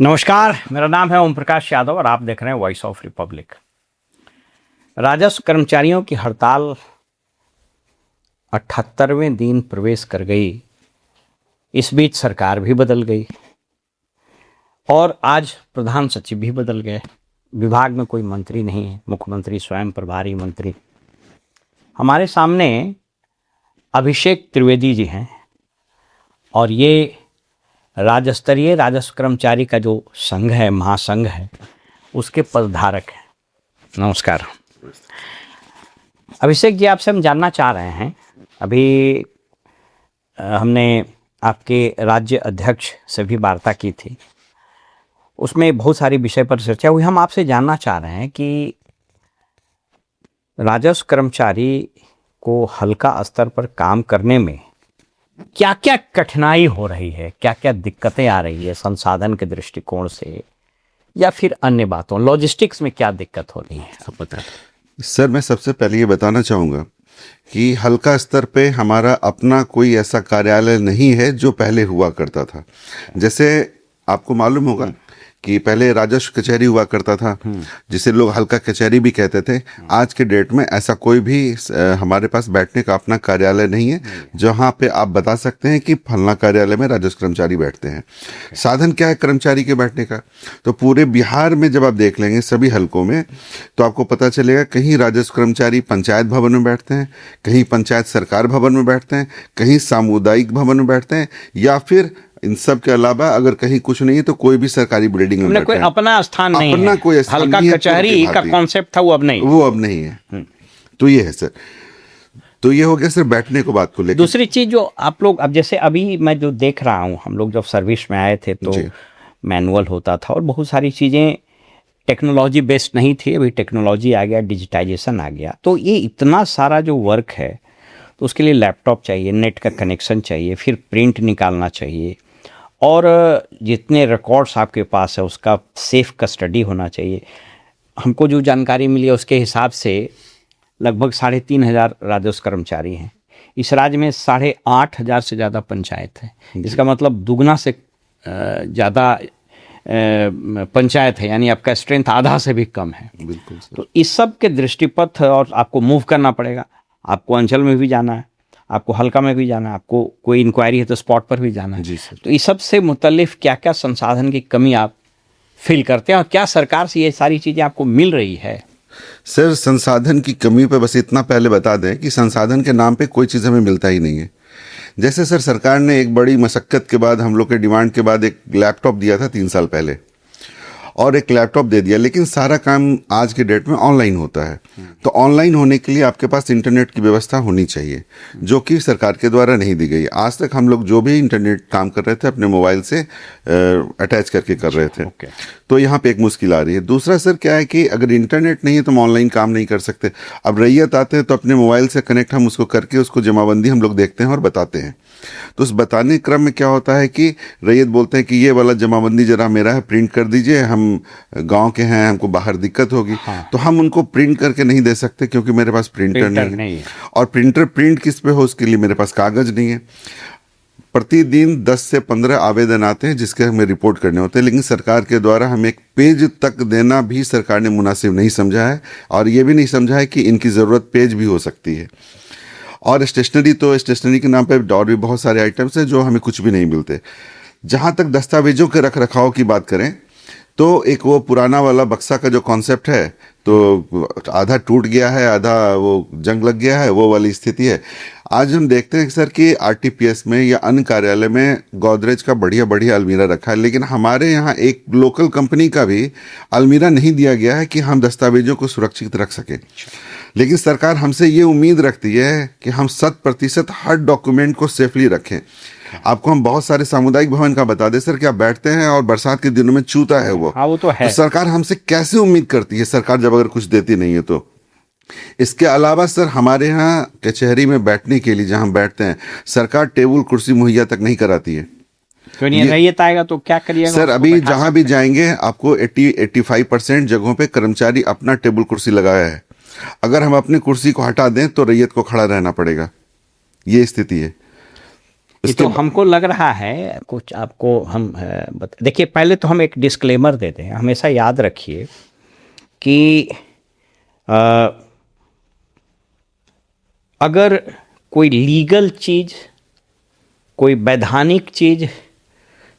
नमस्कार, मेरा नाम है ओम प्रकाश यादव और आप देख रहे हैं वॉइस ऑफ रिपब्लिक। राजस्व कर्मचारियों की हड़ताल 78वें दिन प्रवेश कर गई। इस बीच सरकार भी बदल गई और आज प्रधान सचिव भी बदल गए। विभाग में कोई मंत्री नहीं है, मुख्यमंत्री स्वयं प्रभारी मंत्री। हमारे सामने अभिषेक त्रिवेदी जी हैं और ये राज्य स्तरीय राजस्व कर्मचारी का जो संघ है, महासंघ है, उसके पदधारक हैं। नमस्कार अभिषेक जी, आपसे हम जानना चाह रहे हैं, अभी हमने आपके राज्य अध्यक्ष से भी वार्ता की थी, उसमें बहुत सारी विषय पर चर्चा हुई। हम आपसे जानना चाह रहे हैं कि राजस्व कर्मचारी को हल्का स्तर पर काम करने में क्या क्या कठिनाई हो रही है, क्या क्या दिक्कतें आ रही है, संसाधन के दृष्टिकोण से या फिर अन्य बातों, लॉजिस्टिक्स में क्या दिक्कत हो रही है, आप बताएं। सर, मैं सबसे पहले ये बताना चाहूँगा कि हल्का स्तर पे हमारा अपना कोई ऐसा कार्यालय नहीं है जो पहले हुआ करता था। जैसे आपको मालूम होगा कि पहले राजस्व कचहरी हुआ करता था, जिसे लोग हल्का कचहरी भी कहते थे। आज के डेट में ऐसा कोई भी हमारे पास बैठने का अपना कार्यालय नहीं है जहाँ पे आप बता सकते हैं कि फलना कार्यालय में राजस्व कर्मचारी बैठते हैं। साधन क्या है कर्मचारी के बैठने का? तो पूरे बिहार में जब आप देख लेंगे सभी हलकों में, तो आपको पता चलेगा कहीं राजस्व कर्मचारी पंचायत भवन में बैठते हैं, कहीं पंचायत सरकार भवन में बैठते हैं, कहीं सामुदायिक भवन में बैठते हैं, या फिर इन सब के अलावा अगर कहीं कुछ नहीं है तो कोई भी सरकारी बिल्डिंग में बैठे कोई हैं। अपना स्थान नहीं अपना है। कोई स्थान हल्का नहीं है, कचहरी का कॉन्सेप्ट था, वो अब नहीं है। तो ये है सर। तो ये हो गया सर बैठने को बात को लेकर। दूसरी चीज जो आप लोग, अब जैसे अभी मैं जो देख रहा हूँ, हम लोग जब सर्विस में आए थे तो मैनुअल होता था और बहुत सारी चीजें टेक्नोलॉजी बेस्ड नहीं थी। अभी टेक्नोलॉजी आ गया, डिजिटाइजेशन आ गया, तो ये इतना सारा जो वर्क है तो उसके लिए लैपटॉप चाहिए, नेट का कनेक्शन चाहिए, फिर प्रिंट निकालना चाहिए, और जितने रिकॉर्ड्स आपके पास है उसका सेफ कस्टडी होना चाहिए। हमको जो जानकारी मिली है उसके हिसाब से लगभग 3,500 राजस्व कर्मचारी हैं। इस राज्य में 8,500 से ज़्यादा पंचायत है। इसका मतलब दुगना से ज़्यादा पंचायत है, यानी आपका स्ट्रेंथ आधा से भी कम है। बिल्कुल सर। तो इस सब के दृष्टिपथ, और आपको मूव करना पड़ेगा, आपको अंचल में भी जाना है, आपको हल्का में भी जाना है, आपको कोई इंक्वायरी है तो स्पॉट पर भी जाना है। जी सर। तो इस सब से मुतल्लिफ क्या क्या संसाधन की कमी आप फील करते हैं और क्या सरकार से ये सारी चीज़ें आपको मिल रही है? सर, संसाधन की कमी पे बस इतना पहले बता दें कि संसाधन के नाम पे कोई चीज़ हमें मिलता ही नहीं है। जैसे सर, सरकार ने एक बड़ी मशक्कत के बाद, हम लोग के डिमांड के बाद, एक लैपटॉप दिया था 3 साल पहले, और एक लैपटॉप दे दिया, लेकिन सारा काम आज के डेट में ऑनलाइन होता है। तो ऑनलाइन होने के लिए आपके पास इंटरनेट की व्यवस्था होनी चाहिए, जो कि सरकार के द्वारा नहीं दी गई। आज तक हम लोग जो भी इंटरनेट काम कर रहे थे अपने मोबाइल से अटैच करके कर रहे थे। तो यहाँ पे एक मुश्किल आ रही है। दूसरा सर क्या है कि अगर इंटरनेट नहीं है तो हम ऑनलाइन काम नहीं कर सकते। अब रैयत आते हैं तो अपने मोबाइल से कनेक्ट हम उसको करके उसको जमाबंदी हम लोग देखते हैं और बताते हैं। तो उस बताने क्रम में क्या होता है कि रैयत बोलते हैं कि ये वाला जमाबंदी जरा मेरा है, प्रिंट कर दीजिए, हम गांव के हैं, हमको बाहर दिक्कत होगी। तो हम उनको प्रिंट करके नहीं दे सकते क्योंकि मेरे पास प्रिंटर नहीं है। और प्रिंटर प्रिंट किस पे हो उसके लिए मेरे पास कागज नहीं है। प्रतिदिन 10 से 15 आवेदन आते हैं जिसके हमें रिपोर्ट करने होते हैं, लेकिन सरकार के द्वारा हमें एक पेज तक देना भी सरकार ने मुनासिब नहीं समझा है, और ये भी नहीं समझा है कि इनकी ज़रूरत पेज भी हो सकती है। और स्टेशनरी, तो स्टेशनरी के नाम पे और भी बहुत सारे आइटम्स हैं जो हमें कुछ भी नहीं मिलते। जहाँ तक दस्तावेजों के रख रखाव की बात करें तो एक वो पुराना वाला बक्सा का जो कॉन्सेप्ट है, तो आधा टूट गया है, आधा वो जंग लग गया है, वो वाली स्थिति है। आज हम देखते हैं सर कि आरटीपीएस में या अन्य कार्यालय में गोदरेज का बढ़िया बढ़िया अलमीरा रखा है, लेकिन हमारे यहाँ एक लोकल कंपनी का भी अलमीरा नहीं दिया गया है कि हम दस्तावेजों को सुरक्षित रख सकें। लेकिन सरकार हमसे ये उम्मीद रखती है कि हम 100% हर डॉक्यूमेंट को सेफली रखें। आपको हम बहुत सारे सामुदायिक भवन का बता दें सर कि आप बैठते हैं और बरसात के दिनों में चूता है वो। हाँ, वो तो है। तो सरकार हमसे कैसे उम्मीद करती है, सरकार जब अगर कुछ देती नहीं है तो। इसके अलावा सर, हमारे यहाँ कचहरी में बैठने के लिए जहाँ हम बैठते हैं, सरकार टेबल कुर्सी मुहैया तक नहीं कराती है। क्यों नहीं रैयत आएगा तो क्या करिएगा? सर, अभी जहाँ भी जाएंगे आपको 80-85% जगहों पे कर्मचारी अपना टेबल कुर्सी लगाया है। अगर हम अपनी कुर्सी को हटा दें तो रैयत को खड़ा रहना पड़ेगा। ये स्थिति है। तो हमको लग रहा है कुछ आपको हम देखिए, पहले तो हम एक डिस्क्लेमर देते हैं, हमेशा याद रखिए कि अगर कोई लीगल चीज़, कोई वैधानिक चीज़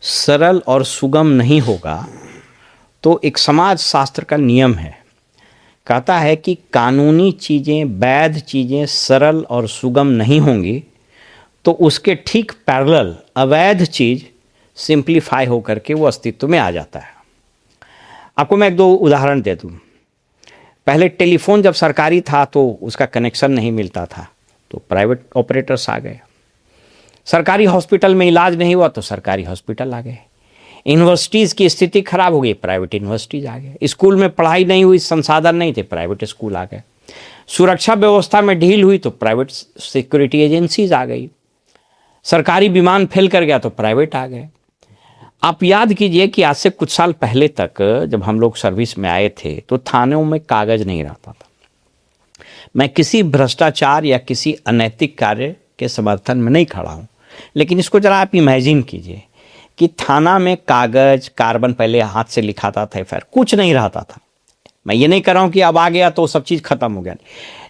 सरल और सुगम नहीं होगा तो एक समाज शास्त्र का नियम है, कहता है कि कानूनी चीज़ें, वैध चीज़ें सरल और सुगम नहीं होंगी तो उसके ठीक पैरेलल अवैध चीज़ सिंप्लीफाई होकर के वो अस्तित्व में आ जाता है। आपको मैं एक दो उदाहरण दे दूँ। पहले टेलीफोन जब सरकारी था तो उसका कनेक्शन नहीं मिलता था, तो प्राइवेट ऑपरेटर्स आ गए। सरकारी हॉस्पिटल में इलाज नहीं हुआ तो सरकारी हॉस्पिटल आ गए। यूनिवर्सिटीज़ की स्थिति खराब हो गई, प्राइवेट यूनिवर्सिटीज़ आ गए। स्कूल में पढ़ाई नहीं हुई, संसाधन नहीं थे, प्राइवेट स्कूल आ गए। सुरक्षा व्यवस्था में ढील हुई तो प्राइवेट सिक्योरिटी एजेंसीज आ गई। सरकारी विमान फेल कर गया तो प्राइवेट आ गए। आप याद कीजिए कि आज से कुछ साल पहले तक जब हम लोग सर्विस में आए थे तो थानों में कागज़ नहीं रहता था। मैं किसी भ्रष्टाचार या किसी अनैतिक कार्य के समर्थन में नहीं खड़ा हूँ, लेकिन इसको जरा आप इमेजिन कीजिए कि थाना में कागज़, कार्बन, पहले हाथ से लिखाता था, FIR कुछ नहीं रहता था। मैं ये नहीं कर रहा हूँ कि अब आ गया तो सब चीज़ खत्म हो गया,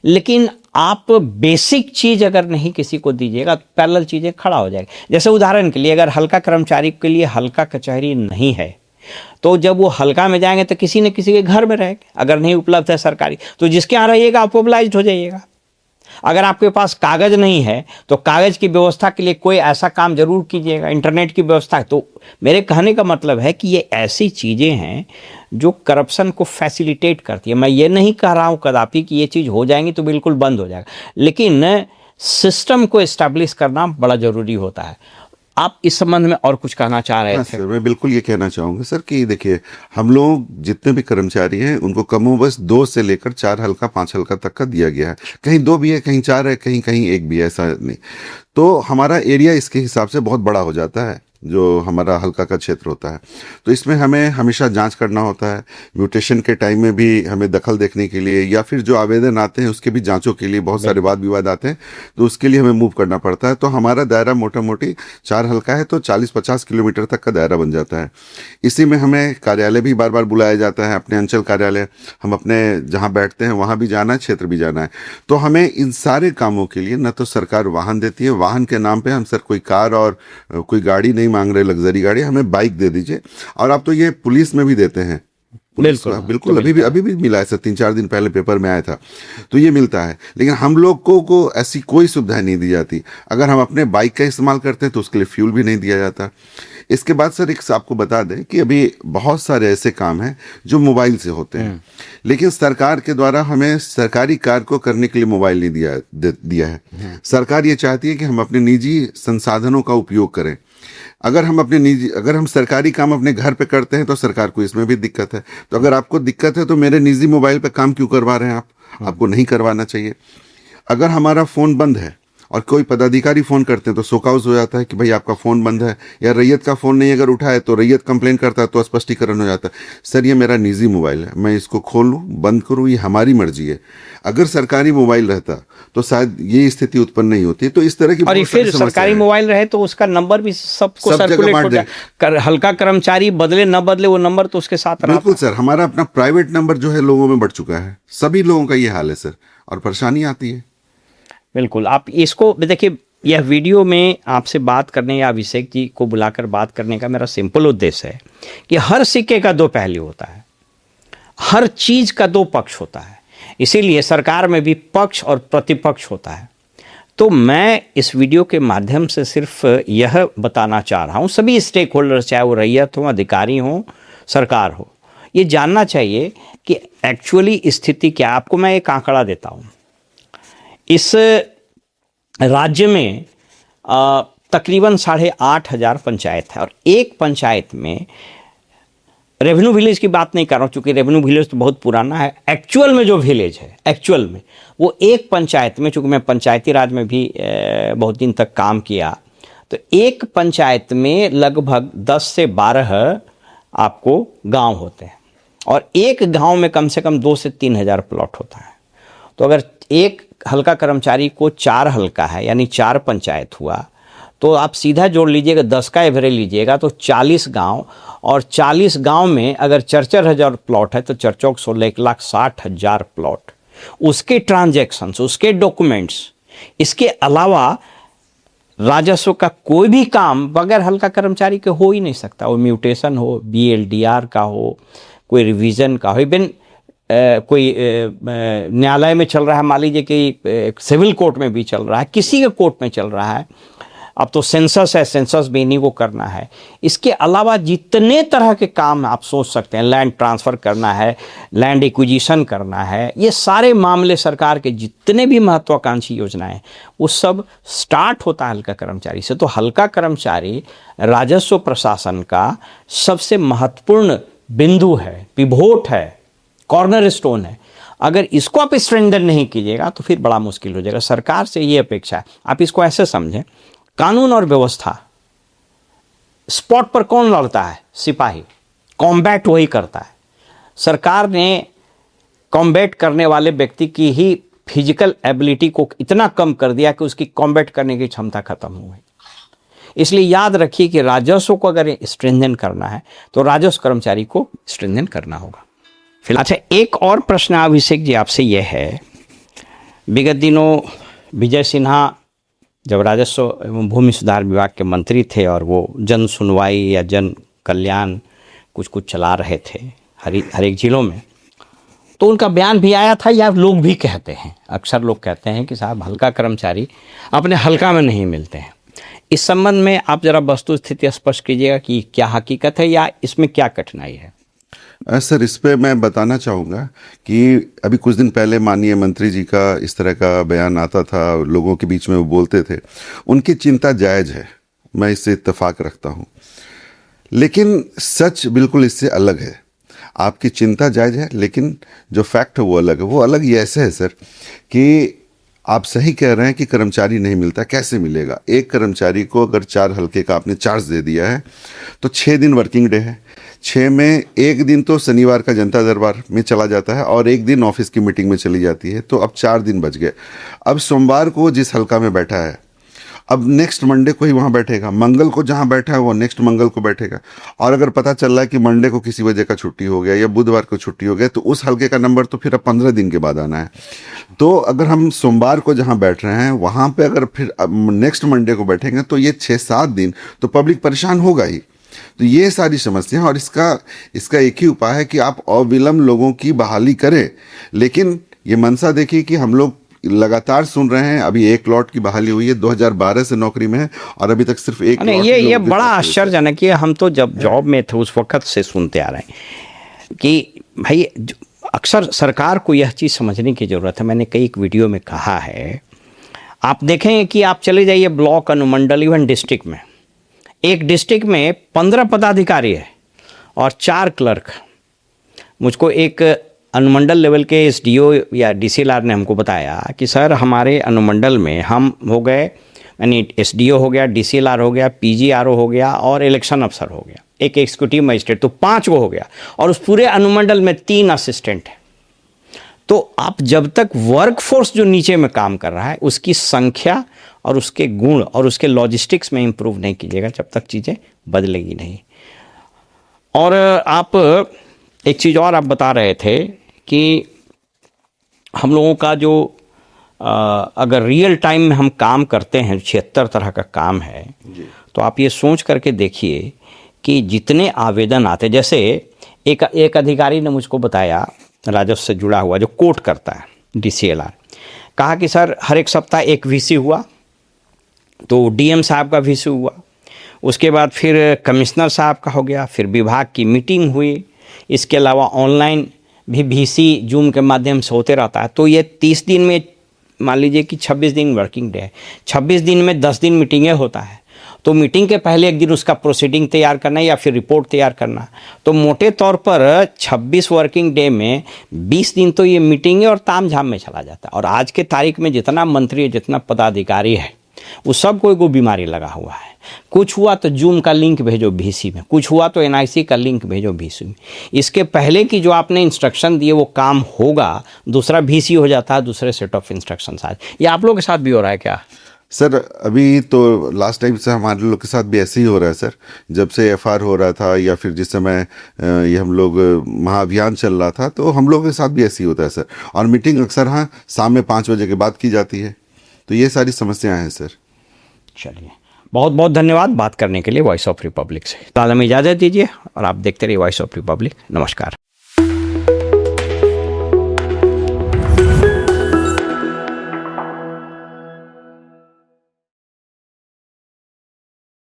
लेकिन आप बेसिक चीज़ अगर नहीं किसी को दीजिएगा तो पैरेलल चीज़ें खड़ा हो जाएगी। जैसे उदाहरण के लिए अगर हल्का कर्मचारी के लिए हल्का कचहरी नहीं है तो जब वो हल्का में जाएंगे तो किसी न किसी के घर में रहेंगे। अगर नहीं उपलब्ध है सरकारी तो जिसके यहाँ रहिएगा आप मोबिलाइज्ड हो जाइएगा। अगर आपके पास कागज़ नहीं है तो कागज़ की व्यवस्था के लिए कोई ऐसा काम जरूर कीजिएगा। इंटरनेट की व्यवस्था है। तो मेरे कहने का मतलब है कि ये ऐसी चीज़ें हैं जो करप्शन को फैसिलिटेट करती है। मैं ये नहीं कह रहा हूँ कदापि कि ये चीज़ हो जाएंगी तो बिल्कुल बंद हो जाएगा, लेकिन सिस्टम को इस्टेब्लिश करना बड़ा ज़रूरी होता है। आप इस संबंध में और कुछ कहना चाह रहे थे? सर, मैं बिल्कुल ये कहना चाहूँगा सर कि देखिए, हम लोग जितने भी कर्मचारी हैं उनको कमोबश 2 से लेकर 4 हल्का 5 हल्का तक का दिया गया है। कहीं 2 भी है, कहीं 4 है, कहीं कहीं 1 भी है, ऐसा नहीं। तो हमारा एरिया इसके हिसाब से बहुत बड़ा हो जाता है, जो हमारा हल्का का क्षेत्र होता है। तो इसमें हमें हमेशा जांच करना होता है। म्यूटेशन के टाइम में भी हमें दखल देखने के लिए, या फिर जो आवेदन आते हैं उसके भी जांचों के लिए बहुत सारे वाद विवाद आते हैं, तो उसके लिए हमें मूव करना पड़ता है। तो हमारा दायरा मोटा मोटी 4 हल्का है तो 40-50 किलोमीटर तक का दायरा बन जाता है। इसी में हमें कार्यालय भी बार बार बुलाया जाता है, अपने अंचल कार्यालय, हम अपने जहाँ बैठते हैं वहाँ भी जाना है, क्षेत्र भी जाना है। तो हमें इन सारे कामों के लिए न तो सरकार वाहन देती है, वाहन के नाम पे हम सर कोई कार और कोई गाड़ी नहीं मांग रहे, लग्जरी गाड़ी, हमें बाइक दे दीजिए। और आप तो ये पुलिस में भी देते हैं। बिल्कुल अभी भी मिला है सर, 3-4 दिन पहले पेपर में आया था, तो ये मिलता है। लेकिन हम लोग को ऐसी कोई सुविधा नहीं दी जाती। अगर हम अपने बाइक का इस्तेमाल करते हैं तो उसके लिए फ्यूल भी नहीं दिया जाता। इसके बाद सर एक आपको बता दें कि अभी बहुत सारे ऐसे काम हैं जो मोबाइल से होते हैं, लेकिन सरकार के द्वारा हमें सरकारी कार्य को करने के लिए मोबाइल नहीं दिया है। सरकार ये चाहती है कि हम अपने निजी संसाधनों का उपयोग करें। अगर हम सरकारी काम अपने घर पे करते हैं तो सरकार को इसमें भी दिक्कत है। तो अगर आपको दिक्कत है तो मेरे निजी मोबाइल पे काम क्यों करवा रहे हैं आप? आपको नहीं करवाना चाहिए। अगर हमारा फ़ोन बंद है और कोई पदाधिकारी फ़ोन करते हैं तो शोकॉज हो जाता है कि भाई आपका फ़ोन बंद है, या रैयत का फ़ोन नहीं अगर उठाए तो रैयत कंप्लेन करता है तो स्पष्टीकरण हो जाता है, सर ये मेरा निजी मोबाइल है, मैं इसको खोल लूँ बंद करूँ, ये हमारी मर्जी है। अगर सरकारी मोबाइल रहता तो शायद ये स्थिति उत्पन्न नहीं होती। तो इस तरह की, और फिर सरकारी मोबाइल रहे तो उसका नंबर भी सबको सर्कुलेट हो जाए। हल्का कर्मचारी बदले न बदले वो नंबर तो उसके साथ। बिल्कुल सर, हमारा अपना प्राइवेट नंबर जो है लोगों में बढ़ चुका है। सभी लोगों का ये हाल है सर, और परेशानी आती है। बिल्कुल, आप इसको देखिए, यह वीडियो में आपसे बात करने या अभिषेक जी को बुलाकर बात करने का मेरा सिंपल उद्देश्य है कि हर सिक्के का 2 पहलू होता है, हर चीज़ का 2 पक्ष होता है। इसीलिए सरकार में भी पक्ष और प्रतिपक्ष होता है। तो मैं इस वीडियो के माध्यम से सिर्फ यह बताना चाह रहा हूँ, सभी स्टेक होल्डर, चाहे वो रैयत हो, अधिकारी हो, सरकार हो, ये जानना चाहिए कि एक्चुअली स्थिति क्या है। आपको मैं एक आंकड़ा देता हूँ। इस राज्य में तकरीबन 8,500 पंचायत है, और एक पंचायत में, रेवेन्यू विलेज की बात नहीं कर रहा हूँ क्योंकि रेवेन्यू विलेज तो बहुत पुराना है, एक्चुअल में जो विलेज है, एक्चुअल में वो एक पंचायत में, चूँकि मैं पंचायती राज में भी बहुत दिन तक काम किया, तो एक पंचायत में लगभग 10 से 12 आपको गांव होते हैं, और एक गांव में कम से कम 2 से 3 हज़ार प्लॉट होता है। तो अगर एक हल्का कर्मचारी को 4 हल्का है, यानी 4 पंचायत हुआ, तो आप सीधा जोड़ लीजिएगा, 10 का एवरेज लीजिएगा तो 40 गांव, और 40 गांव में अगर 4,000 प्लॉट है तो 4,16 1,60,000 प्लॉट, उसके ट्रांजैक्शंस, उसके डॉक्यूमेंट्स, इसके अलावा राजस्व का कोई भी काम बगैर हल्का कर्मचारी के हो ही नहीं सकता। वो म्यूटेशन हो, BLDR का हो, कोई रिवीजन का हो, इवन कोई न्यायालय में चल रहा है, मान लीजिए कि सिविल कोर्ट में भी चल रहा है, किसी के कोर्ट में चल रहा है, अब तो सेंसस है, सेंसस भी इन्हीं को करना है। इसके अलावा जितने तरह के काम आप सोच सकते हैं, लैंड ट्रांसफ़र करना है, लैंड एक्विजिशन करना है, ये सारे मामले सरकार के जितने भी महत्वाकांक्षी योजनाएं, वो सब स्टार्ट होता है हल्का कर्मचारी से। तो हल्का कर्मचारी राजस्व प्रशासन का सबसे महत्वपूर्ण बिंदु है, पिवोट है, कॉर्नर स्टोन है। अगर इसको आप स्ट्रेंथन नहीं कीजिएगा तो फिर बड़ा मुश्किल हो जाएगा। सरकार से ये अपेक्षा है, आप इसको ऐसे समझें, कानून और व्यवस्था स्पॉट पर कौन लड़ता है? सिपाही। कॉम्बैट वही करता है। सरकार ने कॉम्बैट करने वाले व्यक्ति की ही फिजिकल एबिलिटी को इतना कम कर दिया कि उसकी कॉम्बैट करने की क्षमता खत्म हो गई। इसलिए याद रखिए कि राजस्व को अगर स्ट्रेंथन करना है तो राजस्व कर्मचारी को स्ट्रेंथन करना होगा। फिलहाल अच्छा, एक और प्रश्न अभिषेक जी आपसे यह है, विगत दिनों विजय सिन्हा जब राजस्व एवं भूमि सुधार विभाग के मंत्री थे और वो जन सुनवाई या जन कल्याण कुछ कुछ चला रहे थे हर एक जिलों में, तो उनका बयान भी आया था, या लोग भी कहते हैं, अक्सर लोग कहते हैं कि साहब हल्का कर्मचारी अपने हल्का में नहीं मिलते हैं। इस संबंध में आप जरा वस्तु स्थिति स्पष्ट कीजिएगा कि क्या हकीकत है या इसमें क्या कठिनाई है? सर, इस पे मैं बताना चाहूँगा कि अभी कुछ दिन पहले माननीय मंत्री जी का इस तरह का बयान आता था, लोगों के बीच में वो बोलते थे, उनकी चिंता जायज़ है, मैं इससे इत्तेफाक रखता हूँ, लेकिन सच बिल्कुल इससे अलग है। आपकी चिंता जायज़ है, लेकिन जो फैक्ट है वो अलग है। वो अलग ये ऐसे है सर कि आप सही कह रहे हैं कि कर्मचारी नहीं मिलता, कैसे मिलेगा? एक कर्मचारी को अगर 4 हल्के का आपने चार्ज दे दिया है तो 6 दिन वर्किंग डे है, 6 में 1 दिन तो शनिवार का जनता दरबार में चला जाता है और 1 दिन ऑफिस की मीटिंग में चली जाती है, तो अब 4 दिन बच गए। अब सोमवार को जिस हल्का में बैठा है, अब नेक्स्ट मंडे को ही वहाँ बैठेगा, मंगल को जहाँ बैठा है वो नेक्स्ट मंगल को बैठेगा, और अगर पता चल रहा है कि मंडे को किसी वजह का छुट्टी हो गया या बुधवार को छुट्टी हो गया तो उस हल्के का नंबर तो फिर अब 15 दिन के बाद आना है। तो अगर हम सोमवार को जहाँ बैठ रहे हैं वहाँ पे अगर फिर नेक्स्ट मंडे को बैठेंगे तो ये 6-7 दिन तो पब्लिक परेशान होगा ही। तो ये सारी समस्या है, और इसका एक ही उपाय है कि आप अविलंब लोगों की बहाली करें। लेकिन ये मंशा देखिए कि हम लोग लगातार सुन रहे हैं, अभी 1 लॉट की बहाली हुई है, 2012 से नौकरी में है और अभी तक सिर्फ 1 लॉट। ये बड़ा आश्चर्यजनक है। हम तो जब जॉब में थे उस वक्त से सुनते आ रहे हैं कि भाई अक्सर सरकार को यह चीज़ समझने की ज़रूरत है। मैंने कई एक वीडियो में कहा है, आप देखें कि आप चले जाइए ब्लॉक, अनुमंडल, इवन डिस्ट्रिक्ट में, एक डिस्ट्रिक्ट में 15 पदाधिकारी है और 4 क्लर्क। मुझको एक अनुमंडल लेवल के SDO या DCLR ने हमको बताया कि सर हमारे अनुमंडल में हम हो गए, यानी SDO हो गया, DCLR हो गया, PGRO हो गया और इलेक्शन अफसर हो गया, एक एग्जीक्यूटिव मजिस्ट्रेट, तो 5 को हो गया, और उस पूरे अनुमंडल में 3 असिस्टेंट है। तो आप जब तक वर्कफोर्स जो नीचे में काम कर रहा है उसकी संख्या और उसके गुण और उसके लॉजिस्टिक्स में इम्प्रूव नहीं कीजिएगा, जब तक चीज़ें बदलेगी नहीं। और आप एक चीज़ और आप बता रहे थे कि हम लोगों का जो अगर रियल टाइम में हम काम करते हैं, 76 तरह का काम है, तो आप ये सोच करके देखिए कि जितने आवेदन आते, जैसे एक अधिकारी ने मुझको बताया राजस्व से जुड़ा हुआ जो कोर्ट करता है, DCLR, कहा कि सर हर एक सप्ताह एक VC हुआ, तो DM साहब का VC हुआ, उसके बाद फिर कमिश्नर साहब का हो गया, फिर विभाग की मीटिंग हुई, इसके अलावा ऑनलाइन भी VC जूम के माध्यम से होते रहता है। तो ये 30 दिन में मान लीजिए कि 26 दिन वर्किंग डे है, 26 दिन में 10 दिन मीटिंगें होता है, तो मीटिंग के पहले एक दिन उसका प्रोसीडिंग तैयार करना या फिर रिपोर्ट तैयार करना, तो मोटे तौर पर 26 वर्किंग डे में 20 दिन तो ये मीटिंगें और तामझाम में चला जाता है। और आज के तारीख में जितना मंत्री है, जितना पदाधिकारी है, वो सब कोई बीमारी लगा हुआ है। कुछ हुआ तो जूम का लिंक भेजो VC में, कुछ हुआ तो NIC का लिंक भेजो VC में। इसके पहले की जो आपने इंस्ट्रक्शन दिए वो काम होगा, दूसरा VC हो जाता है, दूसरे सेट ऑफ इंस्ट्रक्शंस आज। ये आप लोगों के साथ भी हो रहा है क्या? सर अभी तो लास्ट टाइम से हमारे लोग के साथ भी ऐसे ही हो रहा है सर। जब से एफआर हो रहा था या फिर जिस समय ये हम लोग महाअभियान चल रहा था, तो हम लोगों के साथ भी ऐसे ही होता है सर। और मीटिंग अक्सर हाँ शाम में 5 बजे के बाद की जाती है। तो ये सारी समस्याएं हैं सर। चलिए, बहुत बहुत धन्यवाद बात करने के लिए वॉइस ऑफ रिपब्लिक से। तो हमें इजाज़त दीजिए और आप देखते रहिए वॉइस ऑफ रिपब्लिक। नमस्कार।